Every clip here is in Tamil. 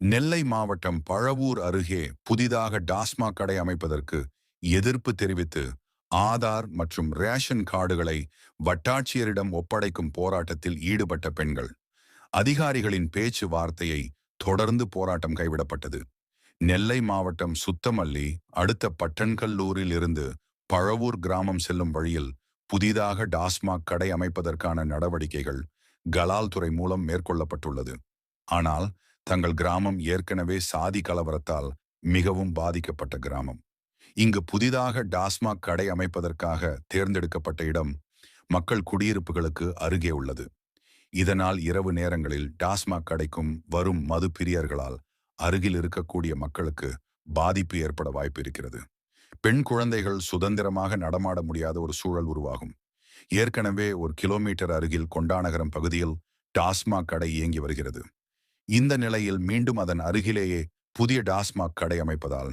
நெல்லை மாவட்டம் பழவூர் அருகே புதிதாக டாஸ்மாக் கடை அமைப்பதற்கு எதிர்ப்பு தெரிவித்து ஆதார் மற்றும் ரேஷன் கார்டுகளை வட்டாட்சியரிடம் ஒப்படைக்கும் போராட்டத்தில் ஈடுபட்ட பெண்கள். அதிகாரிகளின் பேச்சு வார்த்தையை தொடர்ந்து போராட்டம் கைவிடப்பட்டது. நெல்லை மாவட்டம் சுத்தமல்லி அடுத்த பட்டன்கல்லூரில் இருந்து பழவூர் கிராமம் செல்லும் வழியில் புதிதாக டாஸ்மாக் கடை அமைப்பதற்கான நடவடிக்கைகள் கலால் துறை மூலம் மேற்கொள்ளப்பட்டுள்ளது. ஆனால் தங்கள் கிராமம் ஏற்கனவே சாதி கலவரத்தால் மிகவும் பாதிக்கப்பட்ட கிராமம். இங்கு புதிதாக டாஸ்மாக் கடை அமைப்பதற்காக தேர்ந்தெடுக்கப்பட்ட இடம் மக்கள் குடியிருப்புகளுக்கு அருகே உள்ளது. இதனால் இரவு நேரங்களில் டாஸ்மாக் கடைக்கும் வரும் மது பிரியர்களால் அருகில் இருக்கக்கூடிய மக்களுக்கு பாதிப்பு ஏற்பட வாய்ப்பு இருக்கிறது. பெண் குழந்தைகள் சுதந்திரமாக நடமாட முடியாத ஒரு சூழல் உருவாகும். ஏற்கனவே ஒரு கிலோமீட்டர் அருகில் கொண்டாநகரம் பகுதியில் டாஸ்மாக் கடை இயங்கி வருகிறது. இந்த நிலையில் மீண்டும் அதன் அருகிலேயே புதிய டாஸ்மாக் கடை அமைப்பதால்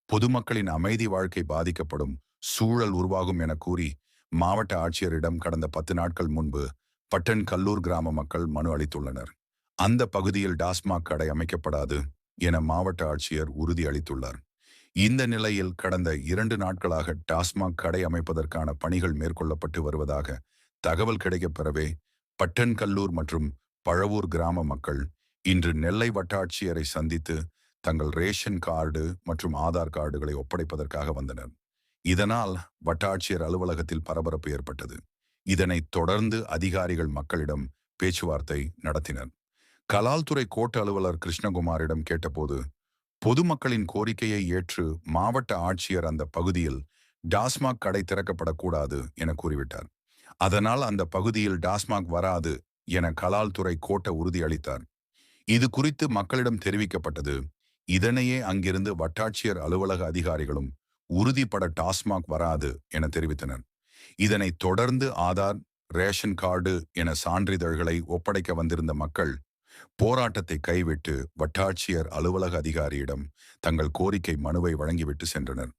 பொதுமக்களின் அமைதி வாழ்க்கை பாதிக்கப்படும் சூழல் உருவாகும் என கூறி மாவட்ட ஆட்சியரிடம் கடந்த 10 நாட்கள் முன்பு பட்டன் கல்லூர் கிராம மக்கள் மனு அளித்துள்ளனர். அந்த பகுதியில் டாஸ்மாக் கடை அமைக்கப்படாது என மாவட்ட ஆட்சியர் உறுதி அளித்துள்ளார். இந்த நிலையில் கடந்த 2 நாட்களாக டாஸ்மாக் கடை அமைப்பதற்கான பணிகள் மேற்கொள்ளப்பட்டு வருவதாக தகவல் கிடைக்கப்பெறவே பட்டன் கல்லூர் மற்றும் பழவூர் கிராம மக்கள் இன்று நெல்லை வட்டாட்சியரை சந்தித்து தங்கள் ரேஷன் கார்டு மற்றும் ஆதார் கார்டுகளை ஒப்படைப்பதற்காக வந்தனர். இதனால் வட்டாட்சியர் அலுவலகத்தில் பரபரப்பு ஏற்பட்டது. இதனைத் தொடர்ந்து அதிகாரிகள் மக்களிடம் பேச்சுவார்த்தை நடத்தினர். கலால்துறை கோட்ட அலுவலர் கிருஷ்ணகுமாரிடம் கேட்டபோது பொதுமக்களின் கோரிக்கையை ஏற்று மாவட்ட ஆட்சியர் அந்த பகுதியில் டாஸ்மாக் கடை திறக்கப்படக்கூடாது என கூறிவிட்டார். அதனால் அந்த பகுதியில் டாஸ்மாக் வராது என கலால்துறை கோட்ட உறுதி அளித்தார். இது குறித்து மக்களிடம் தெரிவிக்கப்பட்டது. இதனையே அங்கிருந்து வட்டாட்சியர் அலுவலக அதிகாரிகளும் உறுதிப்பட டாஸ்மாக் வராது என தெரிவித்தனர். இதனைத் தொடர்ந்து ஆதார், ரேஷன் கார்டு என சான்றிதழ்களை ஒப்படைக்க வந்திருந்த மக்கள் போராட்டத்தை கைவிட்டு வட்டாட்சியர் அலுவலக அதிகாரியிடம் தங்கள் கோரிக்கை மனுவை வழங்கிவிட்டு சென்றனர்.